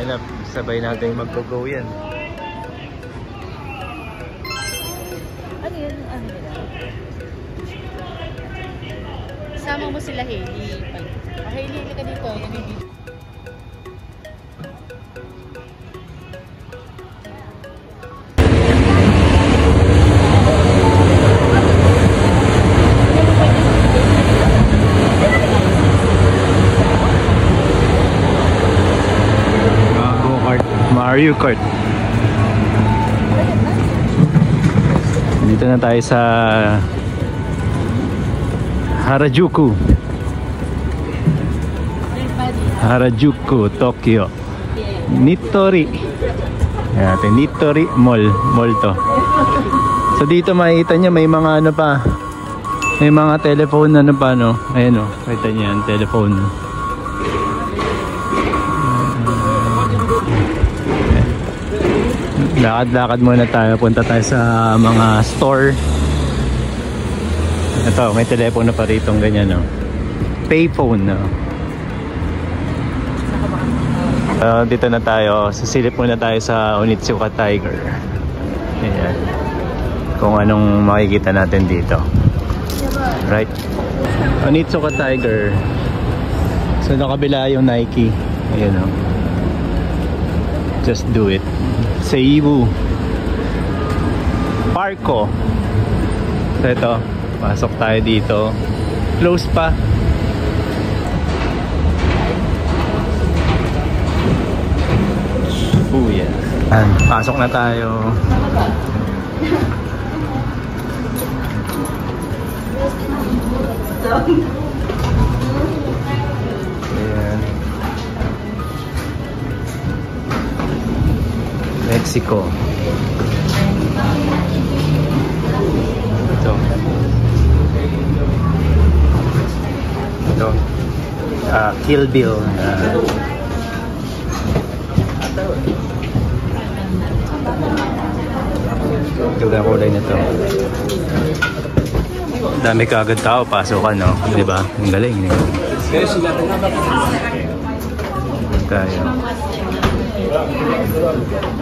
Ayun na, sabay natin mag-go yan. Ano yun? Ano yun? Sama mo sila Hailey. Hailey ka dito. Yan yung dito. Mario Kart. Dito na tayo sa Harajuku. Harajuku, Tokyo. Nitori. Ayan, Nitori Mall. Mall to. So dito makikita nyo may mga ano pa. May mga telephone ano pa, no? Ayan o, kita nyo yan, telephone. Lakad-lakad muna tayo. Punta tayo sa mga store. Ito, may telepono na pa rito ganyan, no? Payphone, no? Dito na tayo. Sisilip muna tayo sa Onitsuka Tiger. Ayan. Kung anong makikita natin dito. Right? Onitsuka Tiger. So nakabila yung Nike. Ayan, no? Just do it. Seibu. Parko. So ito, pasok tayo dito. Close pa. Oh yeah. And pasok na tayo. Ayan. Mexico. Ito. Ito. Kill Bill. Ganda kulay nito. Dami kaagad tao, pasukan, no? Di ba? Ang galing. Tayo.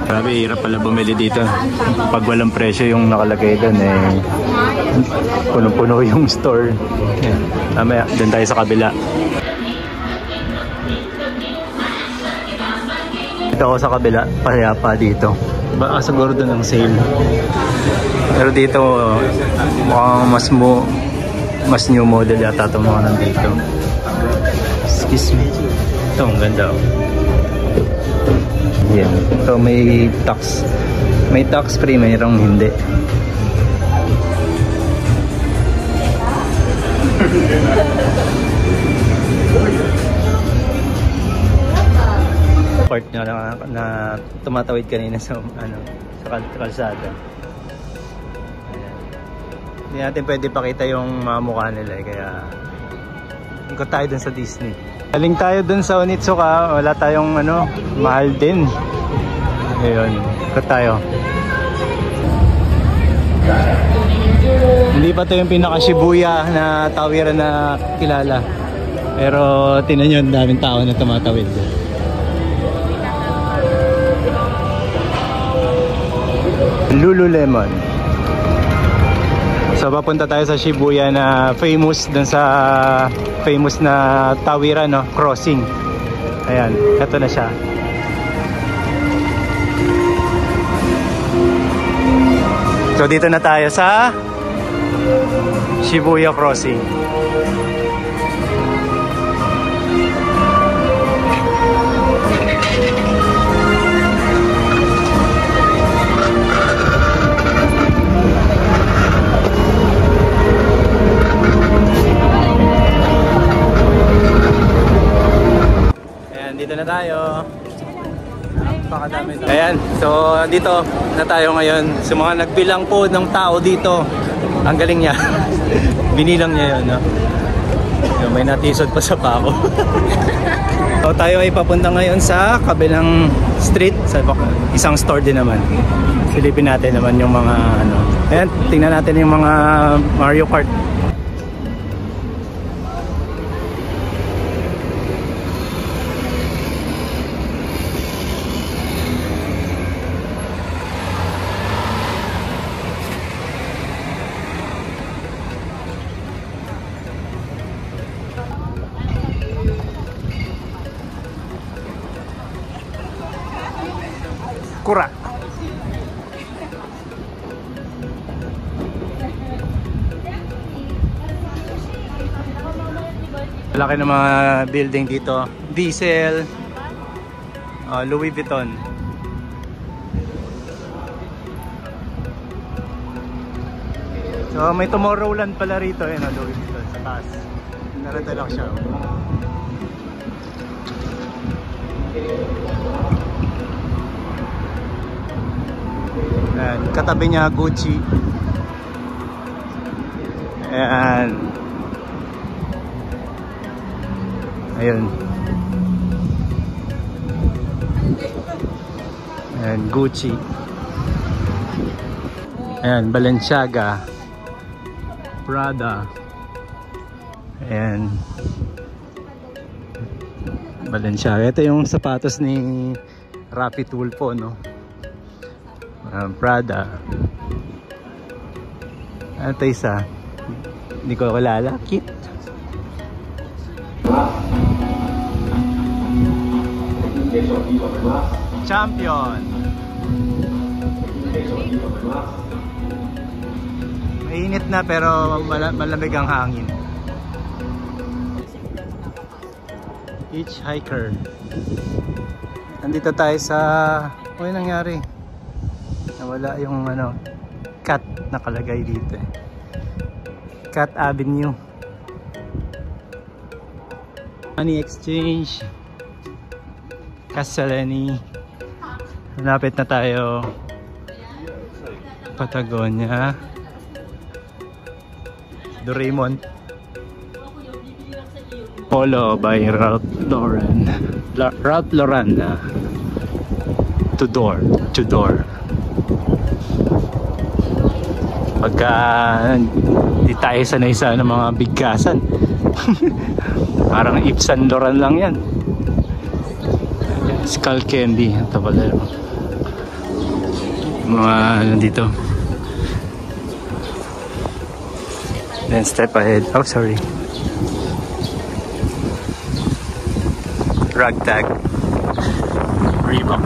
Grabe, hirap pala bumili dito. Pag walang presyo yung nakalagay doon, eh, puno-puno yung store. Mamaya, doon tayo sa kabila. Ito ako sa kabila, pareha pa dito. Baka siguro doon ang sale. Pero dito, mukhang mas new model yata itong mga nandito. Excuse me. Ito, ang ganda. Yan. So may tax. May tax free, mayroong hindi. Part nyo na tumatawid kanina sa sa kalsada. Ayan. Hindi natin pwede pakita yung mga mukha nila, kaya ikot tayo dun sa Disney. Galing tayo dun sa Onitsuka, wala tayong mahal din. Ayun, ikot tayo. Hindi pa ito yung pinaka Shibuya na tawiran na kilala. Pero tingnan nyo, ang daming tao na tumatawid. Lululemon. So papunta tayo sa Shibuya na famous dun sa famous na tawiran, no? Crossing. Ayan, ito na siya. So dito na tayo sa Shibuya Crossing. Dito na tayo. Napakadami. Ayan, so dito na tayo ngayon. Sa mga nagbilang po ng tao dito. Ang galing niya. Binilang niya yun, no? May natisod pa sa pako. So tayo ay papunta ngayon sa kabilang street, sa isang store din naman. Silipin natin naman yung mga Ayan, tingnan natin yung mga Mario Kart. Sakura. Laki ng mga building dito. Diesel, Louis Vuitton. So may Tomorrowland pala rito, yun, Louis Vuitton sa taas. Narito lang siya. Ayan, katabi niya Gucci. Ayan. Ayun. Ayan, Gucci. Ayan, Balenciaga, Prada. Ayan, Balenciaga. Ito yung sapatos ni Rapi Tulfo, no? Prada. Ito isa, hindi ko kilala. Cute. Champion. Mainit na pero malamig ang hangin. Hitchhiker. Nandito tayo sa... Ano nangyari? Nawala yung ano, cat nakalagay dito. Cat Avenue. Money Exchange. Castellani. Malapit na tayo. Patagonia. Doraemon. Polo by Ralph Lauren. Ralph Lauren. Tudor. Pagka di tayo sanay sa ng mga bigkasan. Parang Yves Saint Laurent lang yan. Skull Candy. Ito pala yun. Mga nandito. Then step ahead. Oh, sorry. Ragtag. Reebok.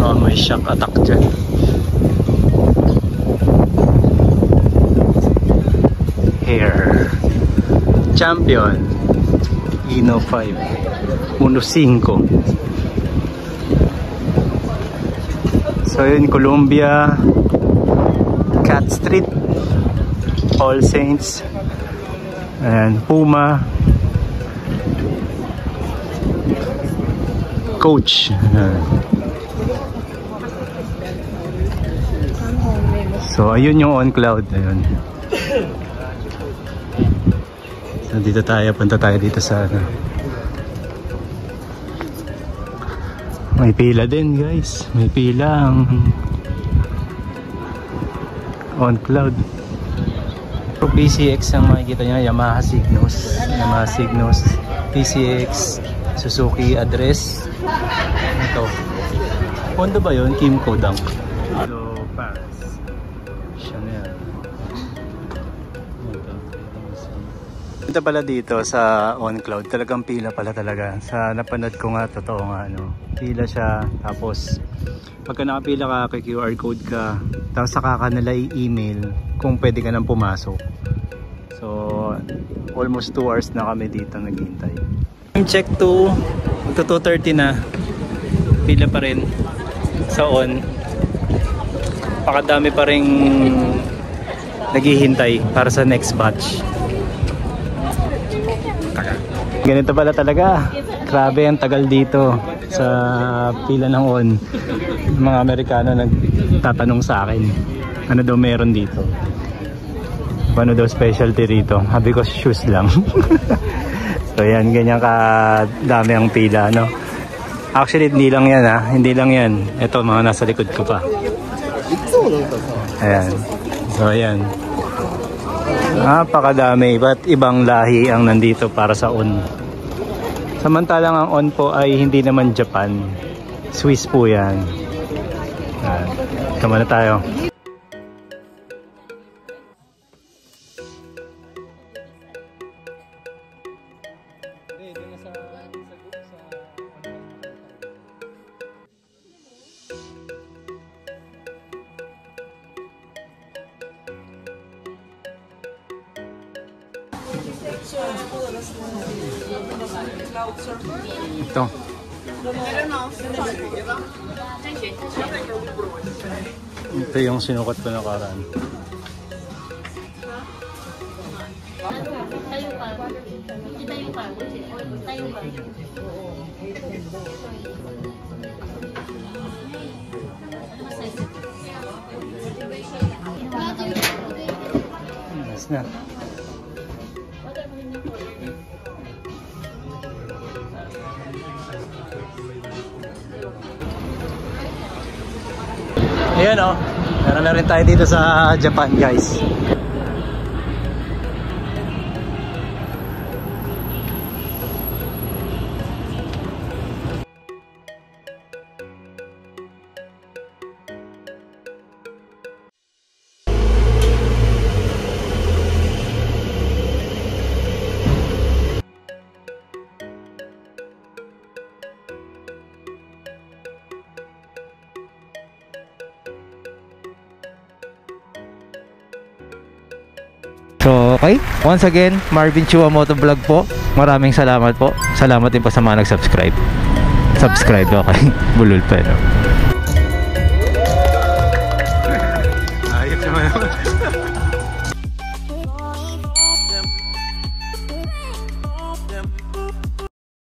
Oh, may shock attack dyan. Hair. Champion. Ino 5. 1.5. So yun, Columbia, Cat Street, All Saints, and Puma, Coach. So ayun yung On Cloud. Ayun. So dito tayo, punta tayo dito sa ano. May pila din guys, may pila ang On Cloud. PCX ang makikita nyo, Yamaha Signos, PCX, Suzuki Address. Ito, Honda ba yun? Kimco Dunk. Hello Paris, Chanel. Ito pala dito sa On Cloud, talagang pila pala talaga. Sa napanood ko nga, totoo nga, no? Pila siya, tapos pagka nakapila ka, QR code ka, tapos saka ka nila i-email kung pwede ka nang pumasok. So almost 2 hours na kami dito naghihintay. Check to 2:30 na, pila pa rin sa On. Pakadami pa rin naghihintay para sa next batch. Ganito pala talaga. Grabe ang tagal dito sa pila ng On. Mga Amerikano nagtatanong sa akin, ano daw meron dito? Ano daw specialty rito? Sabi ko shoes lang. So yan, ganyan kadami ang pila, no? Actually hindi lang yan, ha? Hindi lang yan. Ito, mga nasa likod ko pa. Ayan. So ayan. Napakadami. Iba't ibang lahi ang nandito para sa On. Samantalang ang On po ay hindi naman Japan. Swiss po yan. Tama na tayo. Doon na sa Ito. Ito yung sinukat ko na karan. Tayo ka. Tayo ka. Tayo ka. Nice na. Ayan o. Meron na rin tayo dito sa Japan, guys. So, okay. Once again, Marvin Chua Motovlog po. Maraming salamat po. Salamat din po sa mga nag-subscribe. Subscribe, okay. Bulol pa, no? Ayos naman.